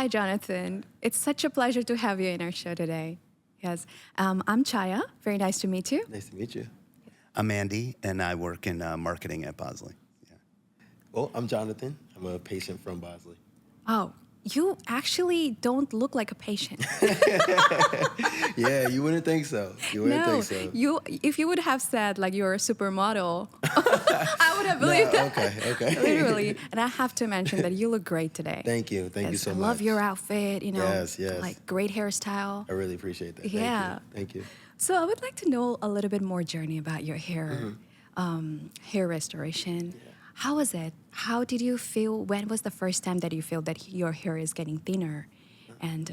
Hi, Jonathan. It's such a pleasure to have you in our show today. Yes, I'm Chaya. Very nice to meet you. Nice to meet you. I'm Andy, and I work in marketing at Bosley. Yeah. Well, I'm Jonathan. I'm a patient from Bosley. Oh, you actually don't look like a patient. Yeah, you wouldn't think so. You wouldn't No, think so. if you would have said like you're a supermodel, I would have believed that. Okay. Literally. And I have to mention that you look great today. Thank you. Thank you Yes, so I much. love your outfit, Yes. like great hairstyle. I really appreciate that. Yeah. Thank you. So I would like to know a little bit more journey about your hair, hair restoration. Yeah. How was it? How did you feel? When was the first time that you feel that your hair is getting thinner, and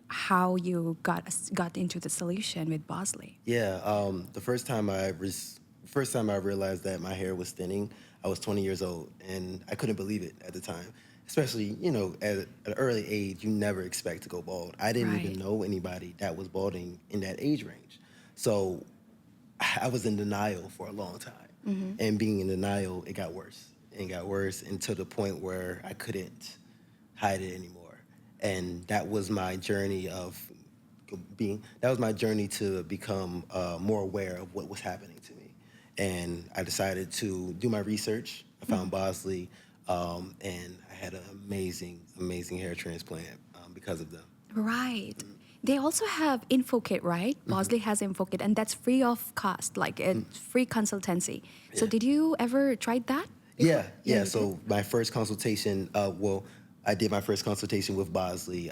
how you got into the solution with Bosley? Yeah. The first time I realized that my hair was thinning, I was 20 years old, and I couldn't believe it at the time. Especially, at an early age, you never expect to go bald. I didn't even know anybody that was balding in that age range. So I was in denial for a long time. And being in denial, it got worse and got worse, and to the point where I couldn't hide it anymore. And that was my journey to become more aware of what was happening to me. And I decided to do my research. I found Bosley, and I had an amazing hair transplant because of them. Right. They also have InfoKit, right? Bosley has InfoKit, and that's free of cost, like it's free consultancy. So did you ever try that? Yeah. you So my first consultation, I did my first consultation with Bosley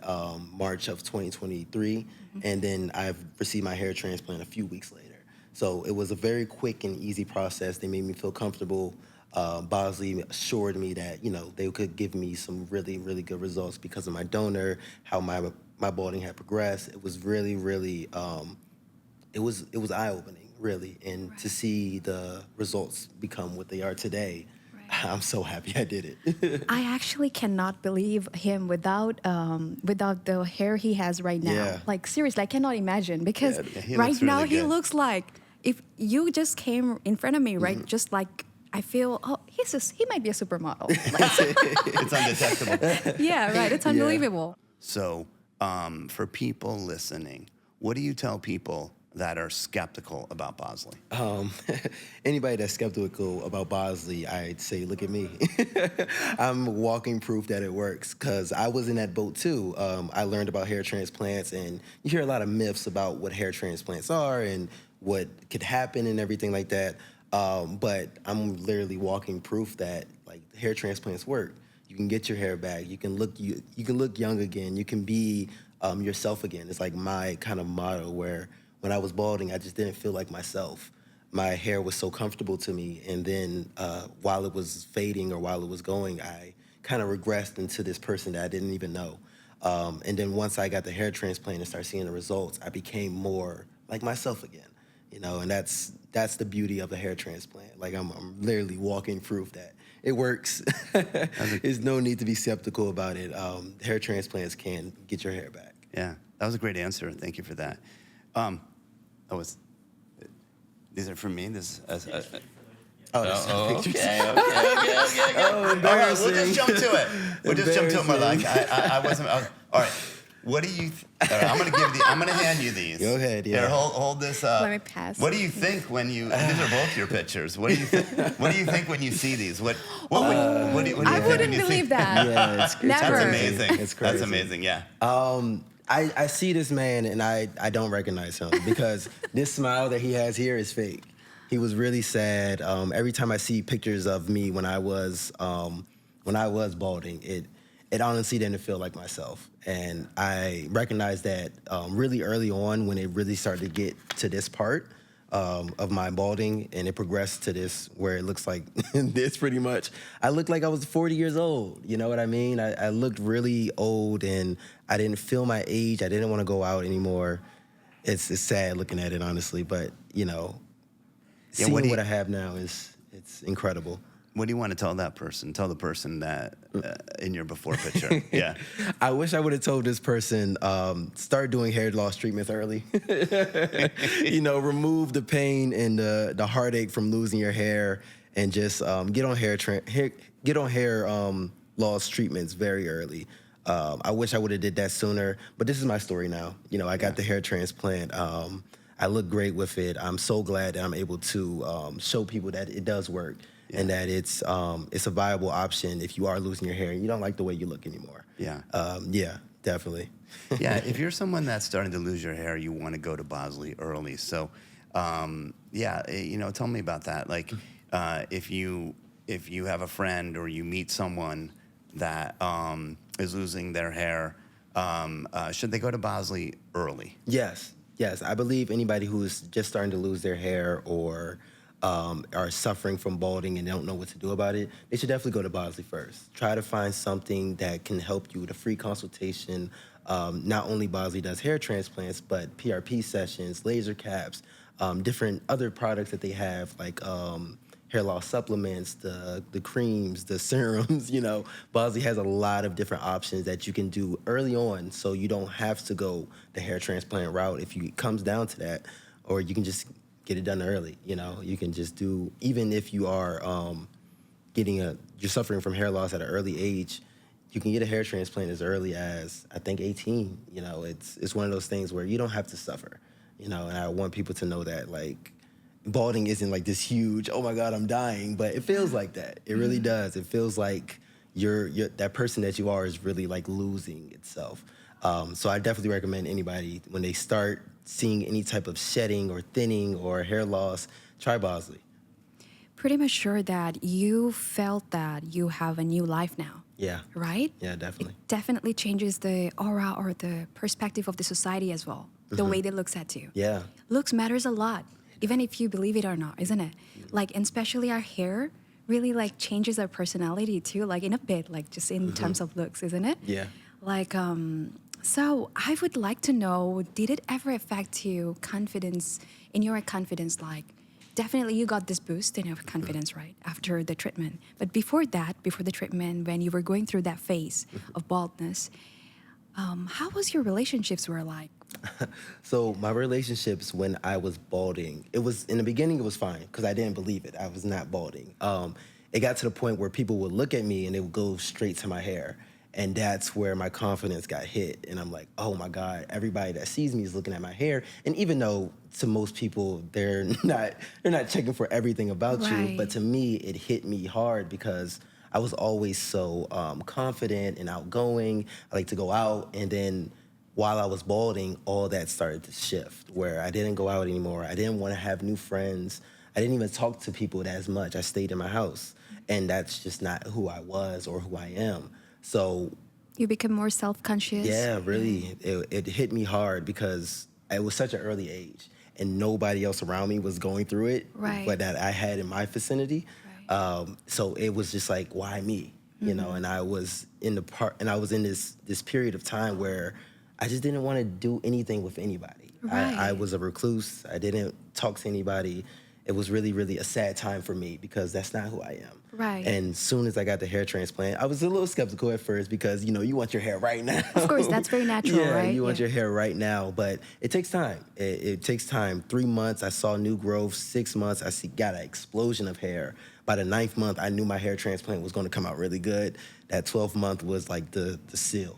March of 2023, and then I've received my hair transplant a few weeks later. So it was a very quick and easy process. They made me feel comfortable. Bosley assured me that they could give me some really, really good results because of my donor, how my balding had progressed. It was really, really, it was eye-opening, really, and to see the results become what they are today. I'm so happy I did it. I actually cannot believe him without the hair he has right now. Yeah. Like seriously, I cannot imagine because he right looks now really he good. looks like if you just came in front of me, right? Just like I feel, he might be a supermodel. It's undetectable. Yeah, right. It's unbelievable. So, for people listening, what do you tell people that are skeptical about Bosley? Anybody that's skeptical about Bosley, I'd say, look at me. I'm walking proof that it works because I was in that boat too. I learned about hair transplants, and you hear a lot of myths about what hair transplants are and what could happen and everything like that. But I'm literally walking proof that hair transplants work. You can get your hair back. You can look young again. You can be yourself again. It's like my kind of motto where when I was balding, I just didn't feel like myself. My hair was so comfortable to me, and then while it was fading or while it was going, I kind of regressed into this person that I didn't even know. And then once I got the hair transplant and started seeing the results, I became more like myself again. And that's the beauty of the hair transplant. Like I'm literally walking proof that it works. There's no need to be skeptical about it. Hair transplants can get your hair back. Yeah, that was a great answer. Thank you for that. These are for me. This. Pictures. Okay. All right, we'll just jump to it. I wasn't. All right. What do you? All right, I'm gonna hand you these. Go ahead. Yeah. Here, hold this up. Let me pass. What do you think when you? These are both your pictures. What do you think when you see these? What do you I think when wouldn't you believe see? that. Yeah, it's Never. That's amazing. It's crazy. That's amazing. Yeah. I see this man and I don't recognize him because this smile that he has here is fake. He was really sad. Every time I see pictures of me when I was balding, it honestly didn't feel like myself. And I recognized that really early on when it really started to get to this part of my balding, and it progressed to this where it looks like this pretty much. I looked like I was 40 years old. You know what I mean? I looked really old, and I didn't feel my age. I didn't want to go out anymore. It's sad looking at it, honestly, but seeing what I have now it's incredible. What do you want to tell that person? Tell the person that in your before picture. Yeah. I wish I would have told this person, start doing hair loss treatments early. Remove the pain and the heartache from losing your hair, and just get on hair loss treatments very early. I wish I would have did that sooner, but this is my story now. I got the hair transplant. I look great with it. I'm so glad that I'm able to show people that it does work and that it's a viable option if you are losing your hair and you don't like the way you look anymore. Yeah. Yeah, definitely. Yeah, if you're someone that's starting to lose your hair, you want to go to Bosley early. So, tell me about that. Like, if you have a friend or you meet someone that is losing their hair, should they go to Bosley early? Yes, yes. I believe anybody who's just starting to lose their hair or are suffering from balding and don't know what to do about it, they should definitely go to Bosley first. Try to find something that can help you with a free consultation. Not only Bosley does hair transplants, but PRP sessions, laser caps, different other products that they have, like hair loss supplements, the creams, the serums. Bosley has a lot of different options that you can do early on, so you don't have to go the hair transplant route if it comes down to that, or you can just get it done early. You can just do, even if you are you're suffering from hair loss at an early age, you can get a hair transplant as early as, I think, 18. It's one of those things where you don't have to suffer. And I want people to know that, like, balding isn't like this huge, oh my God, I'm dying, but it feels like that. It really does. It feels like you're that person that you are is really like losing itself. So I definitely recommend anybody, when they start seeing any type of shedding or thinning or hair loss, try Bosley. Pretty much sure that you felt that you have a new life now. Yeah. Right? Yeah, definitely. It definitely changes the aura or the perspective of the society as well. The way they looks at you. Yeah. Looks matters a lot, even if you believe it or not, isn't it? Like, and especially our hair really like changes our personality too, like in a bit, like just in terms of looks, isn't it? Yeah. Like, so I would like to know, did it ever affect you in your confidence? Like, definitely you got this boost in your confidence, right, after the treatment. But before the treatment, when you were going through that phase of baldness, how was your relationships were like? So my relationships when I was balding, it was, in the beginning, it was fine because I didn't believe it. I was not balding. It got to the point where people would look at me and they would go straight to my hair. And that's where my confidence got hit. And I'm like, oh my God, everybody that sees me is looking at my hair. And even though to most people, they're not checking for everything about you, but to me, it hit me hard because I was always so confident and outgoing. I like to go out, and then while I was balding, all that started to shift, where I didn't go out anymore. I didn't want to have new friends. I didn't even talk to people as much. I stayed in my house, and that's just not who I was or who I am. So You become more self-conscious? yeah, really, it hit me hard because it was such an early age, and nobody else around me was going through it, but that I had in my vicinity. So it was just like, why me? And I was in this period of time where I just didn't want to do anything with anybody. I was a recluse. I didn't talk to anybody. It was really, really a sad time for me because that's not who I am. Right. And soon as I got the hair transplant, I was a little skeptical at first because, you want your hair right now. Of course, that's very natural, yeah, right? You want your hair right now, but it takes time. It takes time. 3 months, I saw new growth. 6 months, got an explosion of hair. By the 9th month, I knew my hair transplant was going to come out really good. That 12th month was like the seal.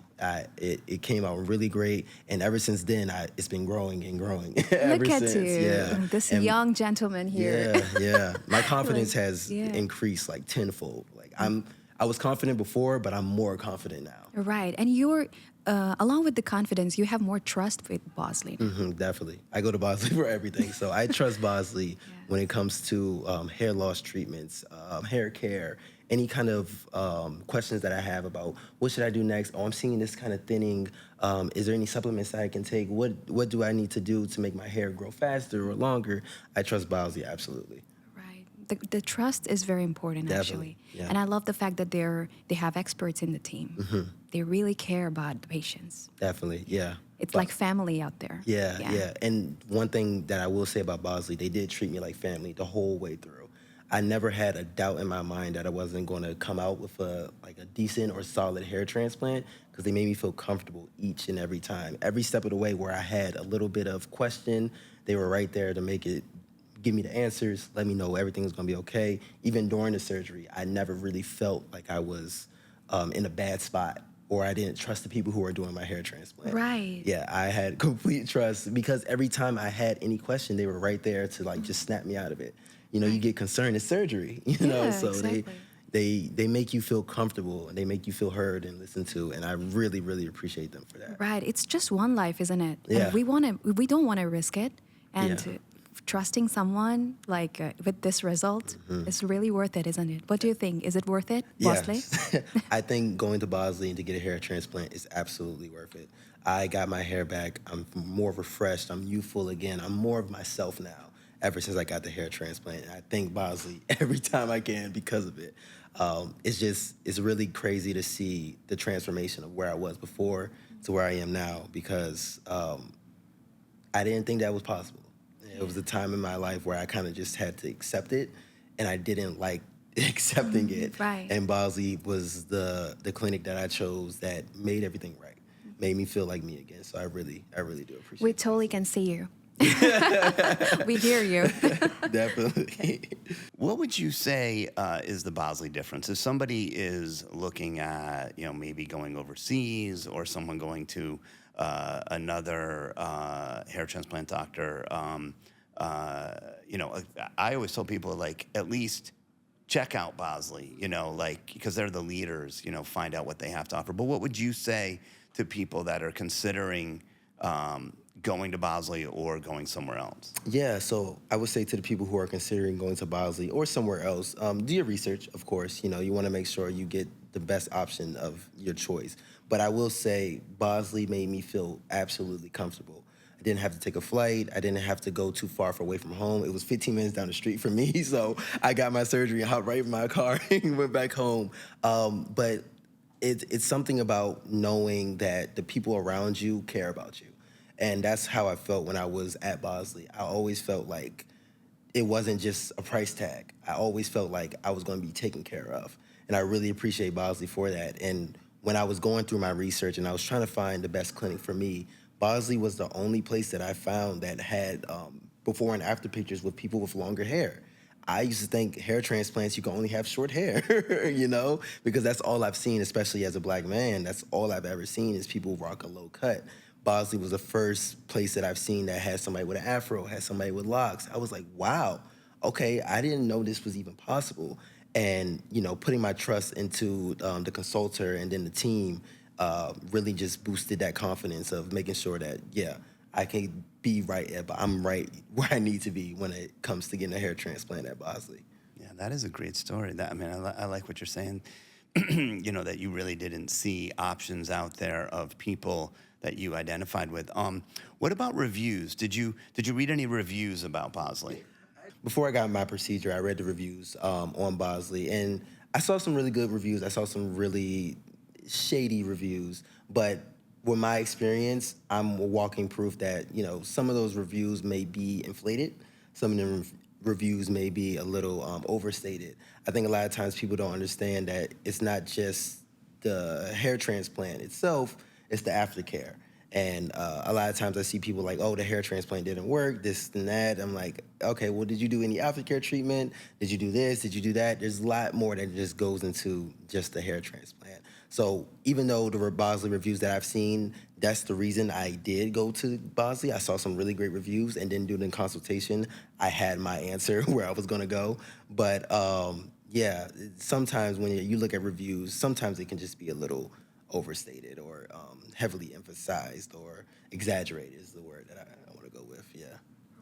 It came out really great, and ever since then, it's been growing and growing. Look at since, you, this young gentleman here. Yeah. My confidence has increased like tenfold. Like I was confident before, but I'm more confident now. Right, and you're along with the confidence, you have more trust with Bosley. Definitely, I go to Bosley for everything, so I trust Bosley when it comes to hair loss treatments, hair care. Any kind of questions that I have about what should I do next? Oh, I'm seeing this kind of thinning. Is there any supplements that I can take? What do I need to do to make my hair grow faster or longer? I trust Bosley, absolutely. Right. The trust is very important, Definitely, actually. yeah. And I love the fact that they have experts in the team. They really care about the patients. Definitely, yeah. It's like family out there. Yeah. And one thing that I will say about Bosley, they did treat me like family the whole way through. I never had a doubt in my mind that I wasn't going to come out with a decent or solid hair transplant because they made me feel comfortable each and every time. Every step of the way where I had a little bit of question, they were right there to give me the answers, let me know everything was going to be okay. Even during the surgery, I never really felt like I was in a bad spot or I didn't trust the people who were doing my hair transplant. Right. Yeah, I had complete trust because every time I had any question, they were right there to like just snap me out of it. You know, you Right. get concerned, it's surgery, you know, Yeah, so exactly. they make you feel comfortable and they make you feel heard and listened to, and I really, really appreciate them for that. Right. It's just one life, isn't it? Yeah. And we don't want to risk it. And Yeah. trusting someone like with this result is really worth it, isn't it? What do you think? Is it worth it, Bosley? Yes. I think going to Bosley and to get a hair transplant is absolutely worth it. I got my hair back. I'm more refreshed. I'm youthful again. I'm more of myself now ever since I got the hair transplant. And I thank Bosley every time I can because of it. It's really crazy to see the transformation of where I was before to where I am now because I didn't think that was possible. It was a time in my life where I kind of just had to accept it, and I didn't like accepting it. Right. And Bosley was the clinic that I chose that made everything right, made me feel like me again. So I really do appreciate We it. totally can see you. We hear you. Definitely. What would you say is the Bosley difference? If somebody is looking at, maybe going overseas or someone going to another hair transplant doctor, I always tell people, like, at least check out Bosley, because they're the leaders, find out what they have to offer. But what would you say to people that are considering going to Bosley or going somewhere else? Yeah, so I would say to the people who are considering going to Bosley or somewhere else, do your research, of course. You want to make sure you get the best option of your choice. But I will say Bosley made me feel absolutely comfortable. I didn't have to take a flight. I didn't have to go too far away from home. It was 15 minutes down the street from me. So I got my surgery and hopped right in my car and went back home. But it's something about knowing that the people around you care about you. And that's how I felt when I was at Bosley. I always felt like it wasn't just a price tag. I always felt like I was going to be taken care of. And I really appreciate Bosley for that. And when I was going through my research and I was trying to find the best clinic for me, Bosley was the only place that I found that had before and after pictures with people with longer hair. I used to think hair transplants, you can only have short hair, because that's all I've seen, especially as a black man. That's all I've ever seen is people rock a low cut. Bosley was the first place that I've seen that had somebody with an afro, had somebody with locks. I was like, wow, okay, I didn't know this was even possible. And, putting my trust into the consultant and then the team really just boosted that confidence of making sure that, yeah, I can be right, but I'm right where I need to be when it comes to getting a hair transplant at Bosley. Yeah, that is a great story. I like what you're saying, that you really didn't see options out there of people that you identified with. What about reviews? Did you read any reviews about Bosley? Before I got my procedure, I read the reviews on Bosley, and I saw some really good reviews. I saw some really shady reviews, but with my experience, I'm walking proof that, some of those reviews may be inflated. Some of the reviews may be a little overstated. I think a lot of times people don't understand that it's not just the hair transplant itself, it's the aftercare. And a lot of times I see people like, oh, the hair transplant didn't work, this and that. I'm like, okay, well, did you do any aftercare treatment? Did you do this? Did you do that? There's a lot more that just goes into just the hair transplant. So even though the Bosley reviews that I've seen, that's the reason I did go to Bosley. I saw some really great reviews, and then during the consultation, I had my answer where I was going to go. But yeah, sometimes when you look at reviews, sometimes it can just be a little overstated or heavily emphasized or exaggerated is the word that I want to go with. Yeah.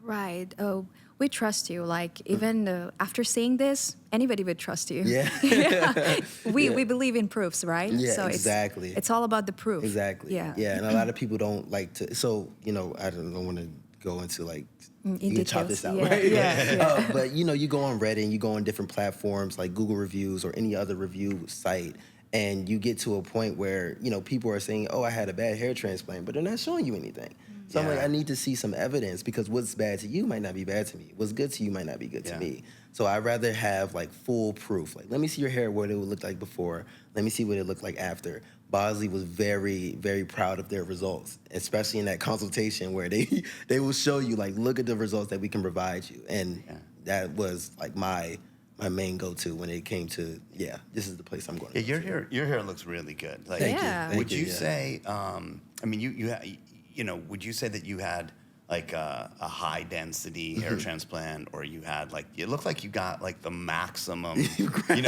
Right. Oh, we trust you. Like, even after seeing this, anybody would trust you. Yeah. Yeah. We believe in proofs, right? Yeah, so exactly. It's all about the proof. Exactly. Yeah. Yeah, and a lot of people don't like to. So I don't want to go into like you can chop this out, Yeah, right? yeah. But you go on Reddit, and you go on different platforms like Google reviews or any other review site, and you get to a point where people are saying, "Oh, I had a bad hair transplant," but they're not showing you anything. So I'm like, I need to see some evidence because what's bad to you might not be bad to me. What's good to you might not be good to me. So I'd rather have like full proof. Like, let me see your hair, what it would look like before. Let me see what it looked like after. Bosley was very, very proud of their results, especially in that consultation where they will show you, like, look at the results that we can provide you. And that was like my my main go-to when it came to, yeah, this is the place I'm going to Yeah, go to. your hair looks really good. Like, Thank Yeah. you. Thank would you yeah. say? I mean, would you say that you had like a high density hair transplant, or you had like it looked like you got like the maximum you could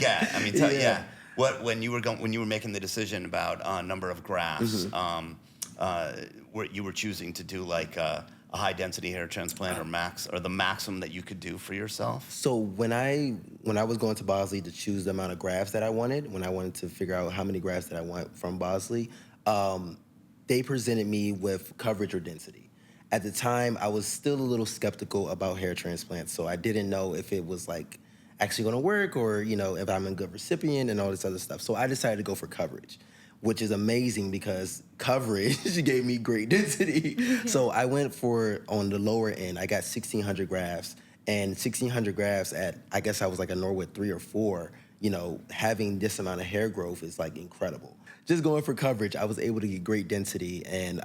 get? I mean, Yeah. What when you were making the decision about number of grafts, where you were choosing to do like a high density hair transplant or the maximum that you could do for yourself? So when I was going to Bosley to choose the amount of grafts that I wanted, when I wanted to figure out how many grafts that I want from Bosley, they presented me with coverage or density. At the time, I was still a little skeptical about hair transplants, so I didn't know if it was like actually going to work, or if I'm a good recipient and all this other stuff. So I decided to go for coverage, which is amazing because coverage gave me great density. So I went for, on the lower end, I got 1,600 grafts, and 1,600 grafts at, I guess I was like a Norwood 3 or 4, having this amount of hair growth is like incredible. Just going for coverage, I was able to get great density and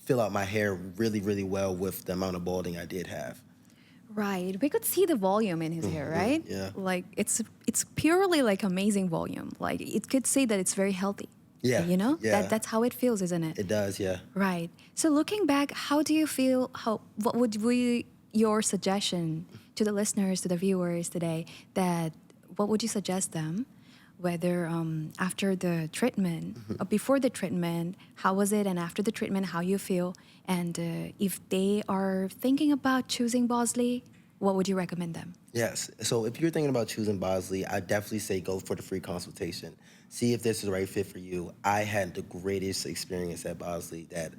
fill out my hair really, really well with the amount of balding I did have. Right. We could see the volume in his hair, right? Yeah. Like it's purely like amazing volume. Like it could say that it's very healthy. Yeah. Yeah. That's how it feels, isn't it? It does, yeah. Right. So looking back, how do you feel? What would be your suggestion to the listeners, to the viewers today? What would you suggest them? Whether after the treatment, or before the treatment, how was it, and after the treatment, how you feel, and if they are thinking about choosing Bosley, what would you recommend them? Yes. So if you're thinking about choosing Bosley, I definitely say go for the free consultation. See if this is the right fit for you. I had the greatest experience at Bosley that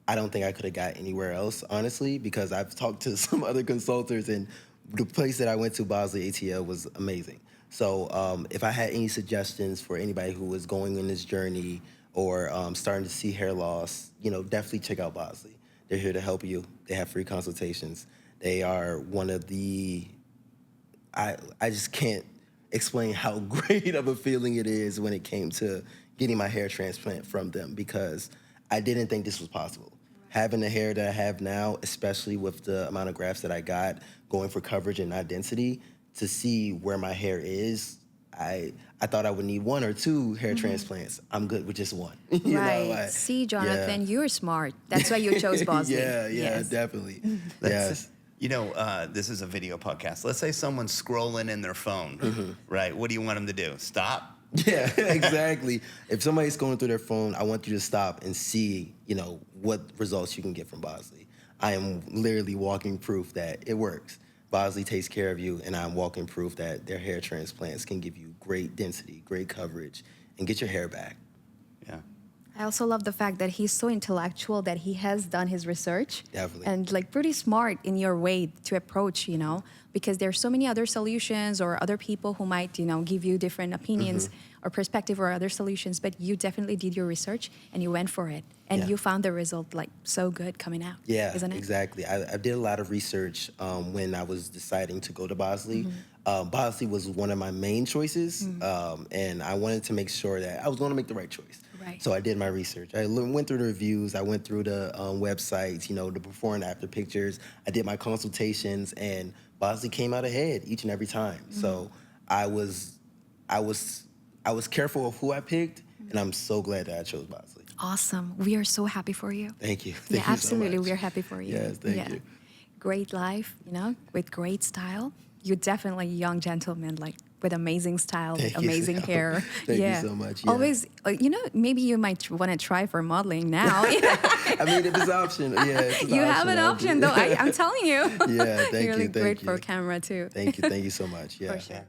I don't think I could have got anywhere else, honestly, because I've talked to some other consultants, and the place that I went to, Bosley ATL, was amazing. So if I had any suggestions for anybody who is going in this journey or starting to see hair loss, definitely check out Bosley. They're here to help you. They have free consultations. They are one of the, I just can't explain how great of a feeling it is when it came to getting my hair transplant from them, because I didn't think this was possible. Having the hair that I have now, especially with the amount of grafts that I got, going for coverage and not density, to see where my hair is, I thought I would need 1 or 2 hair transplants. I'm good with just 1. See, Jonathan, you're smart. That's why you chose Bosley. Yeah, definitely. Yes. This is a video podcast. Let's say someone's scrolling in their phone, right? What do you want them to do? Stop? Yeah, exactly. If somebody's going through their phone, I want you to stop and see, what results you can get from Bosley. I am literally walking proof that it works. Bosley takes care of you, and I'm walking proof that their hair transplants can give you great density, great coverage, and get your hair back. Yeah. I also love the fact that he's so intellectual that he has done his research. Definitely. And like pretty smart in your way to approach, because there's so many other solutions or other people who might, give you different opinions or perspective or other solutions, but you definitely did your research and you went for it. And you found the result like so good coming out. Yeah, isn't it? Exactly. I did a lot of research when I was deciding to go to Bosley. Bosley was one of my main choices, and I wanted to make sure that I was going to make the right choice. Right. So I did my research. I went through the reviews. I went through the websites, the before and after pictures. I did my consultations, and Bosley came out ahead each and every time. So I was careful of who I picked, and I'm so glad that I chose Bosley. Awesome. We are so happy for you. Thank you. Yeah, Thank you absolutely. so much. We are happy for you. Yes, thank you. Great life, with great style. You're definitely a young gentleman, like with amazing style, with Thank you. amazing hair. Thank you so much. Yeah. Always, maybe you might want to try for modeling now. I mean, if it's an option, You have an option, though. I'm telling you. Yeah, thank You're you. great for camera, too. Thank you so much. Yeah. For sure.